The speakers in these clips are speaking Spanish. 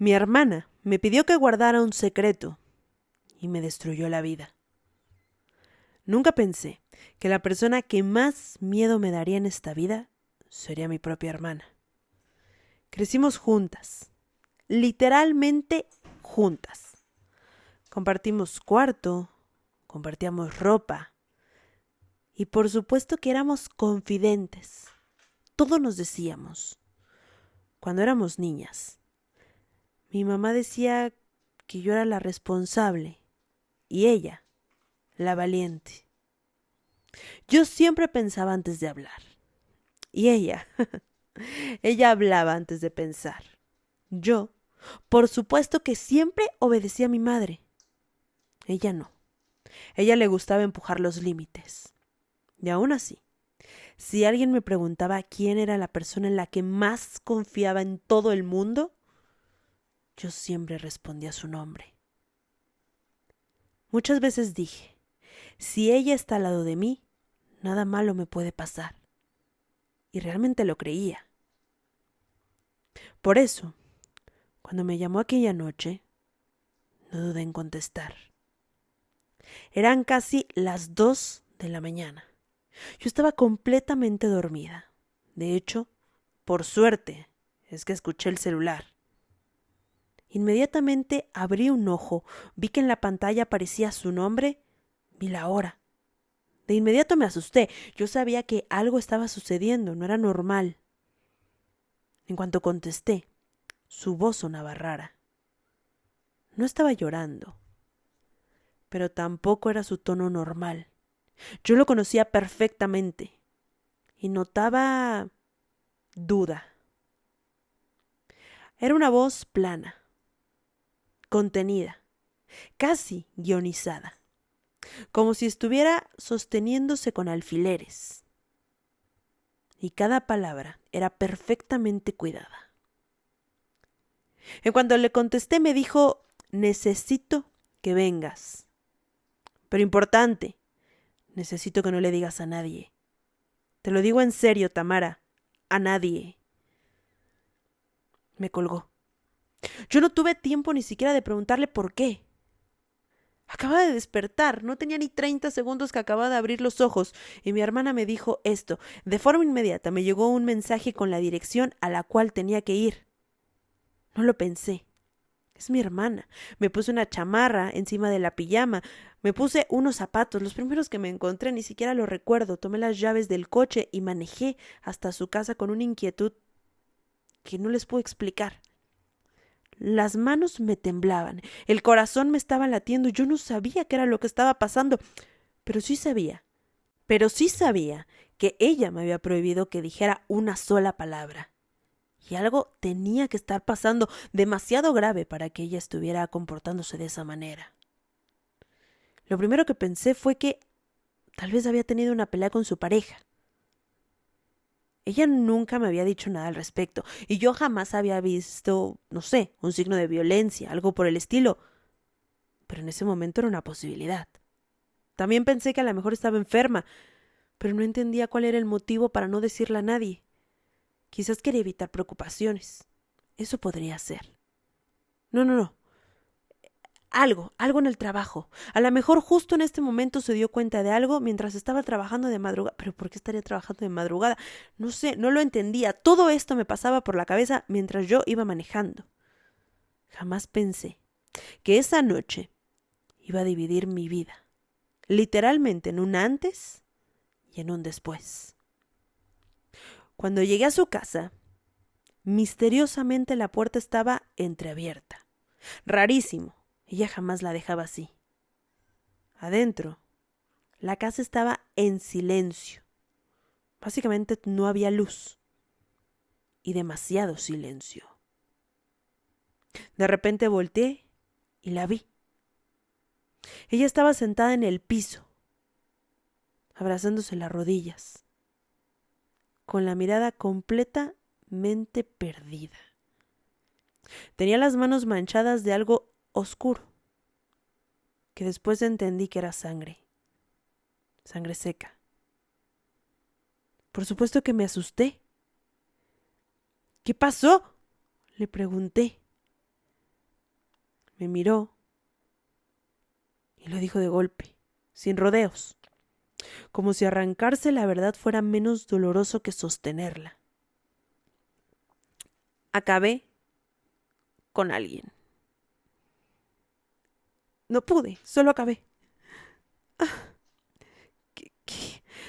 Mi hermana me pidió que guardara un secreto y me destruyó la vida. Nunca pensé que la persona que más miedo me daría en esta vida sería mi propia hermana. Crecimos juntas, literalmente juntas. Compartimos cuarto, compartíamos ropa y por supuesto que éramos confidentes. Todo nos decíamos. Cuando éramos niñas, mi mamá decía que yo era la responsable y ella, la valiente. Yo siempre pensaba antes de hablar y ella hablaba antes de pensar. Yo, por supuesto que siempre obedecía a mi madre. Ella no. Ella le gustaba empujar los límites. Y aún así, si alguien me preguntaba quién era la persona en la que más confiaba en todo el mundo, yo siempre respondía su nombre. Muchas veces dije, si ella está al lado de mí, nada malo me puede pasar. Y realmente lo creía. Por eso, cuando me llamó aquella noche, no dudé en contestar. Eran casi las 2 de la mañana. Yo estaba completamente dormida. De hecho, por suerte, es que escuché el celular. Inmediatamente abrí un ojo, vi que en la pantalla aparecía su nombre, vi la hora. De inmediato me asusté. Yo sabía que algo estaba sucediendo, no era normal. En cuanto contesté, su voz sonaba rara. No estaba llorando, pero tampoco era su tono normal. Yo lo conocía perfectamente y notaba duda. Era una voz plana, contenida, casi guionizada, como si estuviera sosteniéndose con alfileres. Y cada palabra era perfectamente cuidada. En cuanto le contesté me dijo, necesito que vengas. Pero importante, necesito que no le digas a nadie. Te lo digo en serio, Tamara, a nadie. Me colgó. Yo no tuve tiempo ni siquiera de preguntarle por qué. Acababa de despertar, no tenía ni 30 segundos que acababa de abrir los ojos y mi hermana me dijo esto. De forma inmediata me llegó un mensaje con la dirección a la cual tenía que ir. No lo pensé. Es mi hermana. Me puse una chamarra encima de la pijama. Me puse unos zapatos, los primeros que me encontré, ni siquiera lo recuerdo. Tomé las llaves del coche y manejé hasta su casa con una inquietud que no les puedo explicar. Las manos me temblaban, el corazón me estaba latiendo, yo no sabía qué era lo que estaba pasando, pero sí sabía que ella me había prohibido que dijera una sola palabra. Y algo tenía que estar pasando demasiado grave para que ella estuviera comportándose de esa manera. Lo primero que pensé fue que tal vez había tenido una pelea con su pareja. Ella nunca me había dicho nada al respecto, y yo jamás había visto, no sé, un signo de violencia, algo por el estilo. Pero en ese momento era una posibilidad. También pensé que a lo mejor estaba enferma, pero no entendía cuál era el motivo para no decirle a nadie. Quizás quería evitar preocupaciones. Eso podría ser. No. Algo en el trabajo. A lo mejor justo en este momento se dio cuenta de algo mientras estaba trabajando de madrugada. ¿Pero por qué estaría trabajando de madrugada? No sé, no lo entendía. Todo esto me pasaba por la cabeza mientras yo iba manejando. Jamás pensé que esa noche iba a dividir mi vida, literalmente en un antes y en un después. Cuando llegué a su casa, misteriosamente la puerta estaba entreabierta. Rarísimo, ella jamás la dejaba así. Adentro, la casa estaba en silencio. Básicamente no había luz y demasiado silencio. De repente volteé y la vi. Ella estaba sentada en el piso, abrazándose las rodillas, con la mirada completamente perdida. Tenía las manos manchadas de algo oscuro, que después entendí que era sangre seca. Por supuesto que me asusté. ¿Qué pasó?, le pregunté. Me miró y lo dijo de golpe, sin rodeos, como si arrancarse la verdad fuera menos doloroso que sostenerla. Acabé con alguien. No pude, solo acabé.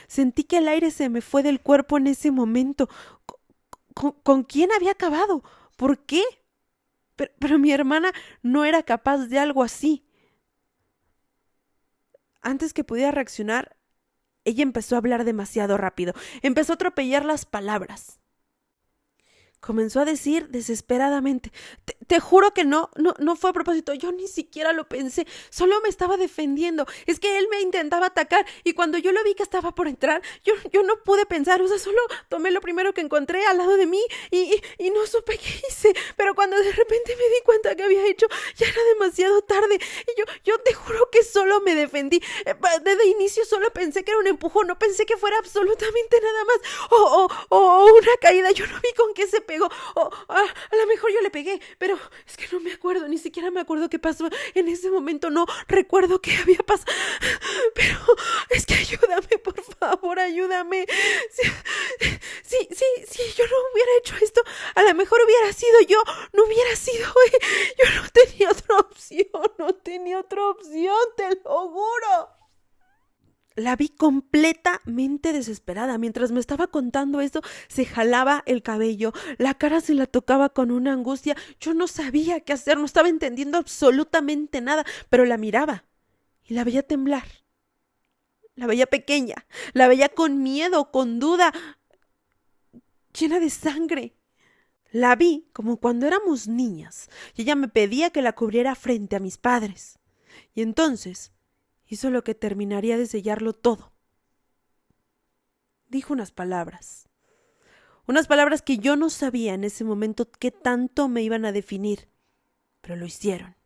Sentí que el aire se me fue del cuerpo en ese momento. ¿Con quién había acabado? ¿Por qué? Pero mi hermana no era capaz de algo así. Antes que pudiera reaccionar, ella empezó a hablar demasiado rápido. Empezó a atropellar las palabras. Comenzó a decir desesperadamente: te juro que no fue a propósito, yo ni siquiera lo pensé, solo me estaba defendiendo, es que él me intentaba atacar y cuando yo lo vi que estaba por entrar, yo no pude pensar, o sea, solo tomé lo primero que encontré al lado de mí y no supe qué hice, pero cuando de repente me di cuenta que había hecho, ya era demasiado tarde y yo te juro que solo me defendí, desde inicio solo pensé que era un empujón, no pensé que fuera absolutamente nada más, o una caída, yo no vi con qué se pegó, a lo mejor yo le pegué, pero es que no me acuerdo, ni siquiera me acuerdo qué pasó en ese momento, no recuerdo qué había pasado, pero es que ayúdame, por favor, ayúdame. Si yo no hubiera hecho esto, a lo mejor hubiera sido yo, no hubiera sido yo, no tenía otra opción, te lo juro. La vi completamente desesperada. Mientras me estaba contando esto, se jalaba el cabello, la cara se la tocaba con una angustia. Yo no sabía qué hacer, no estaba entendiendo absolutamente nada, pero la miraba y la veía temblar. La veía pequeña, la veía con miedo, con duda, llena de sangre. La vi como cuando éramos niñas y ella me pedía que la cubriera frente a mis padres. Y entonces hizo lo que terminaría de sellarlo todo. Dijo unas palabras que yo no sabía en ese momento qué tanto me iban a definir, pero lo hicieron.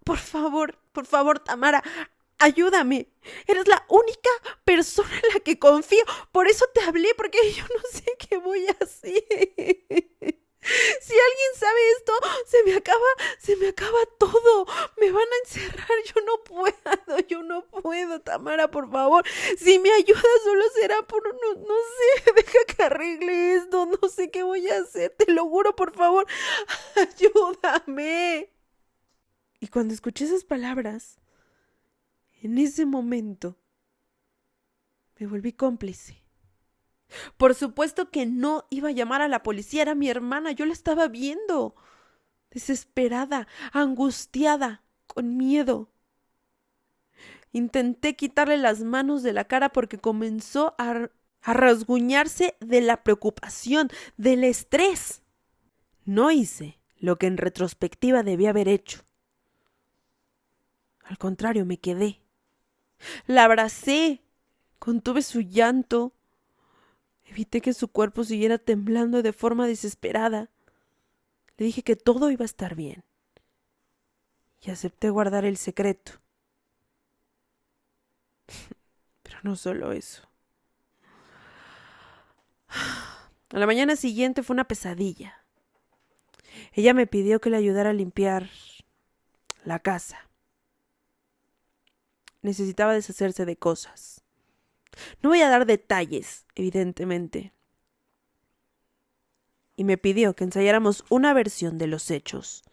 Por favor, Tamara, ayúdame. Eres la única persona en la que confío. Por eso te hablé, porque yo no sé qué voy a hacer. Si alguien sabe esto, se me acaba todo. Me van a encerrar. Yo no puedo, Tamara, por favor. Si me ayudas, solo será por no sé, deja que arregle esto. No sé qué voy a hacer. Te lo juro, por favor. Ayúdame. Y cuando escuché esas palabras, en ese momento, me volví cómplice. Por supuesto que no iba a llamar a la policía, era mi hermana, yo la estaba viendo, desesperada, angustiada, con miedo. Intenté quitarle las manos de la cara porque comenzó a rasguñarse de la preocupación, del estrés. No hice lo que en retrospectiva debía haber hecho. Al contrario, me quedé. La abracé, contuve su llanto. Evité que su cuerpo siguiera temblando de forma desesperada. Le dije que todo iba a estar bien. Y acepté guardar el secreto. Pero no solo eso. A la mañana siguiente fue una pesadilla. Ella me pidió que le ayudara a limpiar la casa. Necesitaba deshacerse de cosas. No voy a dar detalles, evidentemente. Y me pidió que ensayáramos una versión de los hechos,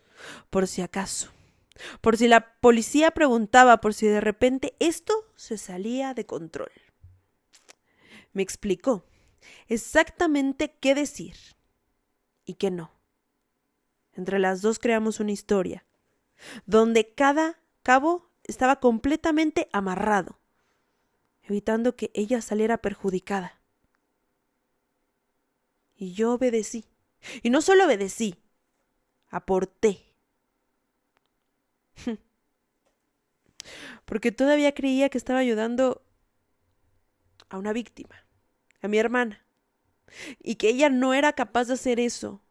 por si acaso. Por si la policía preguntaba, por si de repente esto se salía de control. Me explicó exactamente qué decir y qué no. Entre las dos creamos una historia, donde cada cabo estaba completamente amarrado, evitando que ella saliera perjudicada. Y yo obedecí. Y no solo obedecí, aporté. Porque todavía creía que estaba ayudando a una víctima, a mi hermana, y que ella no era capaz de hacer eso,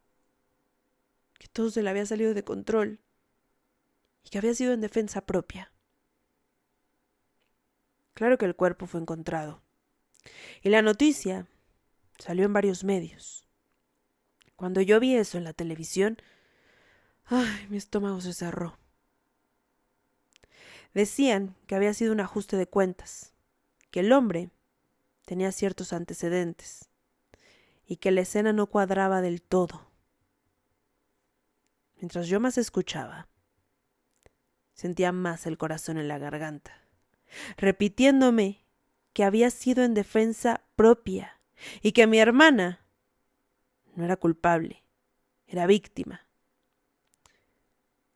que todo se le había salido de control y que había sido en defensa propia. Claro que el cuerpo fue encontrado y la noticia salió en varios medios. Cuando yo vi eso en la televisión, Ay, mi estómago se cerró. Decían que había sido un ajuste de cuentas, que el hombre tenía ciertos antecedentes y que la escena no cuadraba del todo. Mientras yo más escuchaba, sentía más el corazón en la garganta, repitiéndome que había sido en defensa propia y que mi hermana no era culpable, era víctima.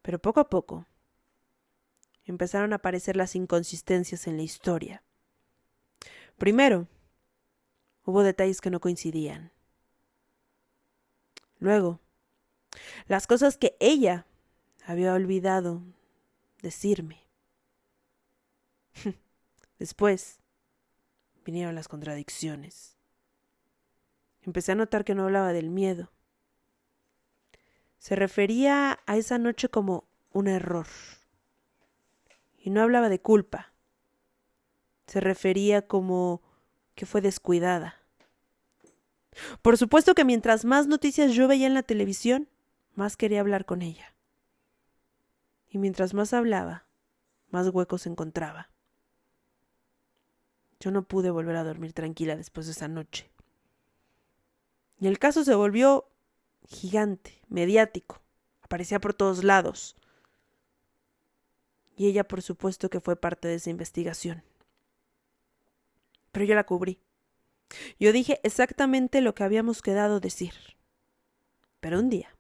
Pero poco a poco empezaron a aparecer las inconsistencias en la historia. Primero, hubo detalles que no coincidían. Luego, las cosas que ella había olvidado decirme. Después, vinieron las contradicciones. Empecé a notar que no hablaba del miedo. Se refería a esa noche como un error. Y no hablaba de culpa. Se refería como que fue descuidada. Por supuesto que mientras más noticias yo veía en la televisión, más quería hablar con ella. Y mientras más hablaba, más huecos encontraba. Yo no pude volver a dormir tranquila después de esa noche. Y el caso se volvió gigante, mediático. Aparecía por todos lados. Y ella, por supuesto, que fue parte de esa investigación. Pero yo la cubrí. Yo dije exactamente lo que habíamos quedado decir. Pero un día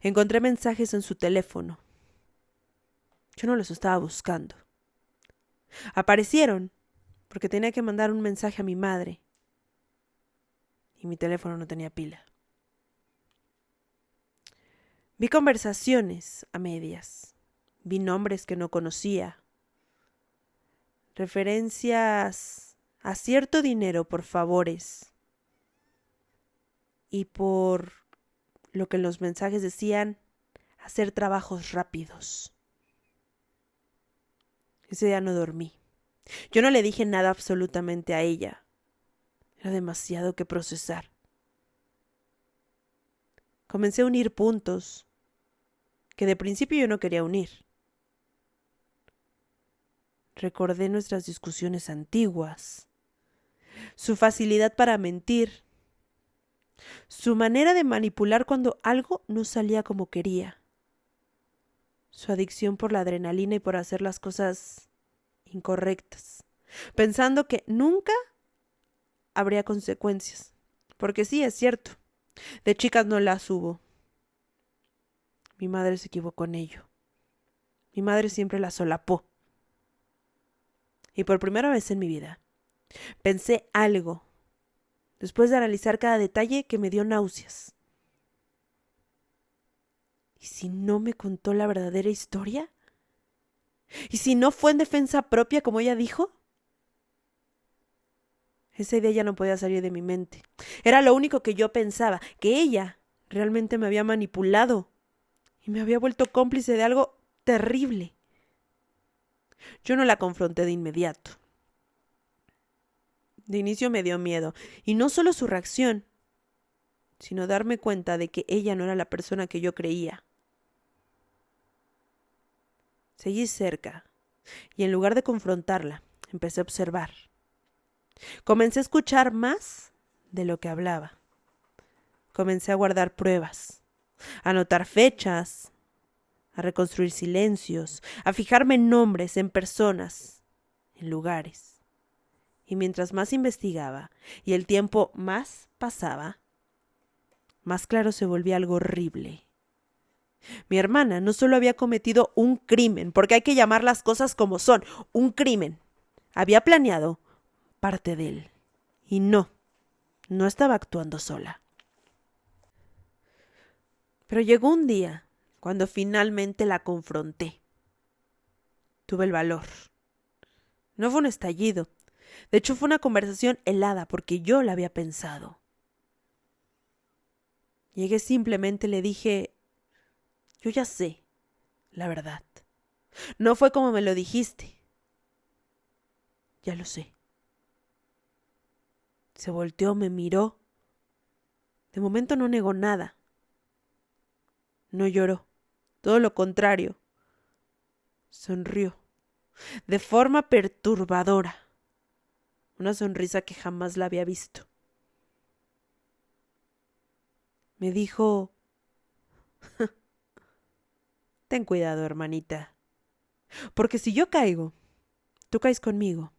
encontré mensajes en su teléfono. Yo no los estaba buscando. Aparecieron porque tenía que mandar un mensaje a mi madre. Y mi teléfono no tenía pila. Vi conversaciones a medias. Vi nombres que no conocía. Referencias a cierto dinero por favores. Y por lo que en los mensajes decían, hacer trabajos rápidos. Ese día no dormí. Yo no le dije nada absolutamente a ella. Era demasiado que procesar. Comencé a unir puntos que de principio yo no quería unir. Recordé nuestras discusiones antiguas, su facilidad para mentir, su manera de manipular cuando algo no salía como quería, su adicción por la adrenalina y por hacer las cosas incorrectas, pensando que nunca habría consecuencias. Porque sí, es cierto, de chicas no las hubo. Mi madre se equivocó en ello. Mi madre siempre la solapó. Y por primera vez en mi vida, pensé algo, después de analizar cada detalle, que me dio náuseas. ¿Y si no me contó la verdadera historia? ¿Y si no fue en defensa propia, como ella dijo? Esa idea ya no podía salir de mi mente. Era lo único que yo pensaba, que ella realmente me había manipulado y me había vuelto cómplice de algo terrible. Yo no la confronté de inmediato. De inicio me dio miedo, y no solo su reacción, sino darme cuenta de que ella no era la persona que yo creía. Seguí cerca, y en lugar de confrontarla, empecé a observar. Comencé a escuchar más de lo que hablaba. Comencé a guardar pruebas, a anotar fechas, a reconstruir silencios, a fijarme en nombres, en personas, en lugares. Y mientras más investigaba y el tiempo más pasaba, más claro se volvía algo horrible. Mi hermana no solo había cometido un crimen, porque hay que llamar las cosas como son, un crimen. Había planeado parte de él. Y no estaba actuando sola. Pero llegó un día cuando finalmente la confronté. Tuve el valor. No fue un estallido. De hecho, fue una conversación helada porque yo la había pensado. Llegué simplemente, le dije, yo ya sé la verdad. No fue como me lo dijiste. Ya lo sé. Se volteó, me miró. De momento no negó nada. No lloró. Todo lo contrario. Sonrió, de forma perturbadora. Una sonrisa que jamás la había visto. Me dijo: ten cuidado, hermanita, porque si yo caigo, tú caes conmigo.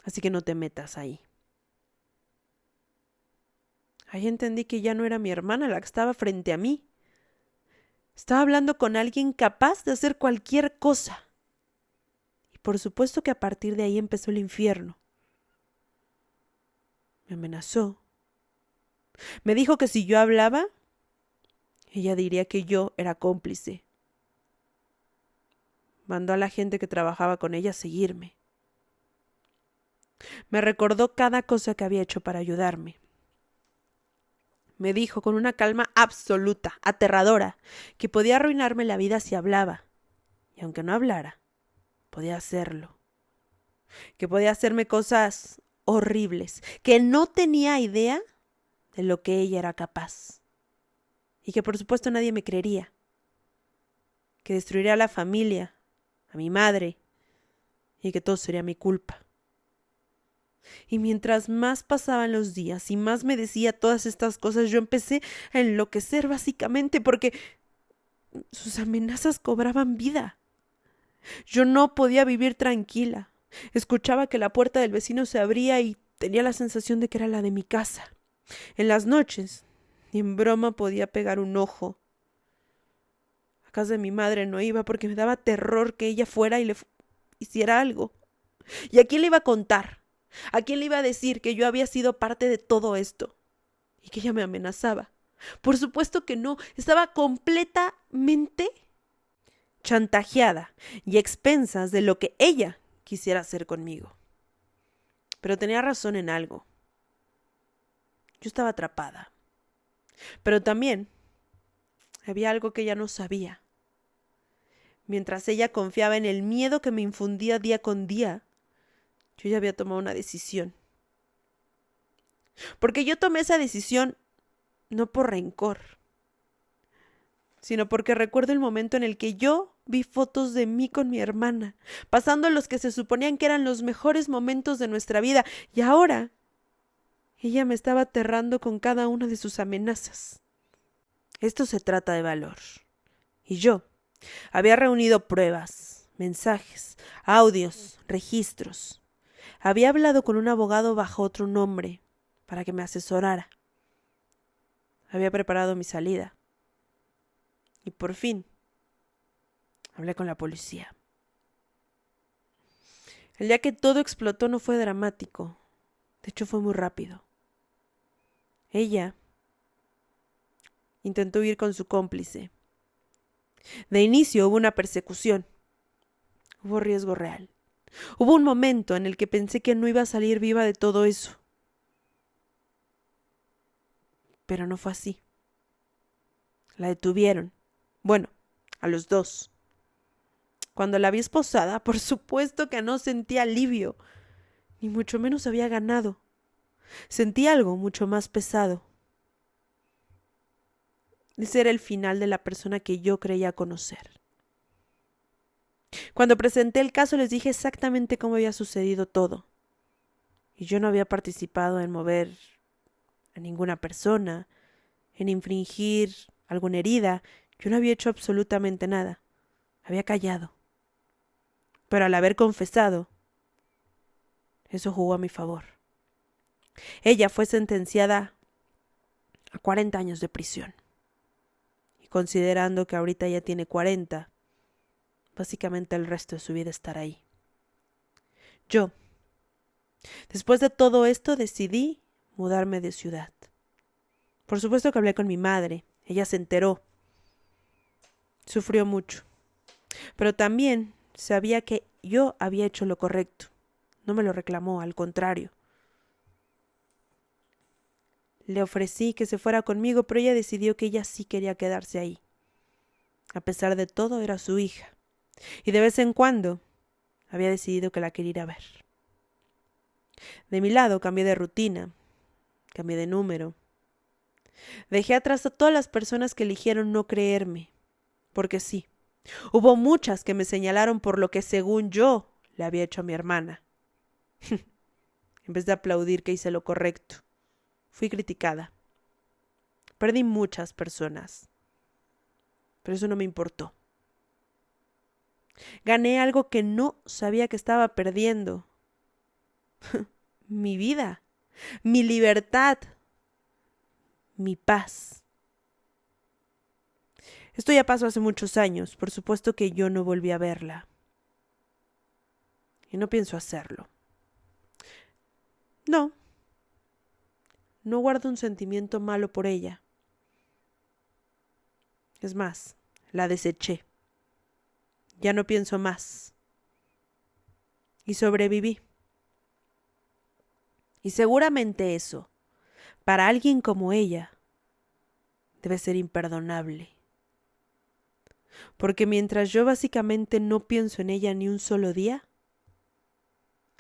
Así que no te metas ahí. Ahí entendí que ya no era mi hermana la que estaba frente a mí. Estaba hablando con alguien capaz de hacer cualquier cosa. Y por supuesto que a partir de ahí empezó el infierno. Me amenazó. Me dijo que si yo hablaba, ella diría que yo era cómplice. Mandó a la gente que trabajaba con ella a seguirme. Me recordó cada cosa que había hecho para ayudarme. Me dijo con una calma absoluta, aterradora, que podía arruinarme la vida si hablaba. Y aunque no hablara, podía hacerlo. Que podía hacerme cosas horribles, que no tenía idea de lo que ella era capaz. Y que por supuesto nadie me creería. Que destruiría a la familia, a mi madre, y que todo sería mi culpa. Y mientras más pasaban los días y más me decía todas estas cosas, yo empecé a enloquecer básicamente porque sus amenazas cobraban vida. Yo no podía vivir tranquila. Escuchaba que la puerta del vecino se abría y tenía la sensación de que era la de mi casa. En las noches, ni en broma podía pegar un ojo. A casa de mi madre no iba porque me daba terror que ella fuera y le hiciera algo. ¿Y a quién le iba a contar? ¿A quién le iba a decir que yo había sido parte de todo esto? Y que ella me amenazaba. Por supuesto que no. Estaba completamente chantajeada y a expensas de lo que ella quisiera hacer conmigo. Pero tenía razón en algo. Yo estaba atrapada. Pero también había algo que ella no sabía. Mientras ella confiaba en el miedo que me infundía día con día, yo ya había tomado una decisión. Porque yo tomé esa decisión no por rencor, sino porque recuerdo el momento en el que yo vi fotos de mí con mi hermana, pasando los que se suponían que eran los mejores momentos de nuestra vida, y ahora ella me estaba aterrando con cada una de sus amenazas. Esto se trata de valor. Y yo había reunido pruebas, mensajes, audios, registros. Había hablado con un abogado bajo otro nombre para que me asesorara. Había preparado mi salida. Y por fin hablé con la policía. El día que todo explotó no fue dramático. De hecho, fue muy rápido. Ella intentó huir con su cómplice. De inicio hubo una persecución. Hubo riesgo real. Hubo un momento en el que pensé que no iba a salir viva de todo eso. Pero no fue así. La detuvieron. Bueno, a los dos. Cuando la vi esposada, por supuesto que no sentí alivio, ni mucho menos había ganado. Sentí algo mucho más pesado. Ese era el final de la persona que yo creía conocer. Cuando presenté el caso les dije exactamente cómo había sucedido todo. Y yo no había participado en mover a ninguna persona, en infringir alguna herida. Yo no había hecho absolutamente nada. Había callado. Pero al haber confesado, eso jugó a mi favor. Ella fue sentenciada a 40 años de prisión. Y considerando que ahorita ya tiene 40, básicamente el resto de su vida estará ahí. Yo, después de todo esto, decidí mudarme de ciudad. Por supuesto que hablé con mi madre. Ella se enteró. Sufrió mucho. Pero también sabía que yo había hecho lo correcto. No me lo reclamó, al contrario. Le ofrecí que se fuera conmigo, pero ella decidió que ella sí quería quedarse ahí. A pesar de todo, era su hija. Y de vez en cuando había decidido que la quería ir a ver. De mi lado cambié de rutina, cambié de número. Dejé atrás a todas las personas que eligieron no creerme, Porque sí, hubo muchas que me señalaron por lo que según yo le había hecho a mi hermana. En vez de aplaudir que hice lo correcto, fui criticada. Perdí muchas personas, pero eso no me importó. Gané algo que no sabía que estaba perdiendo. Mi vida, mi libertad, mi paz. Esto ya pasó hace muchos años, por supuesto que yo no volví a verla. Y no pienso hacerlo. No guardo un sentimiento malo por ella. Es más, la deseché. Ya no pienso más. Y sobreviví. Y seguramente eso, para alguien como ella, debe ser imperdonable. Porque mientras yo básicamente no pienso en ella ni un solo día,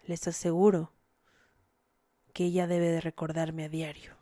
les aseguro que ella debe de recordarme a diario.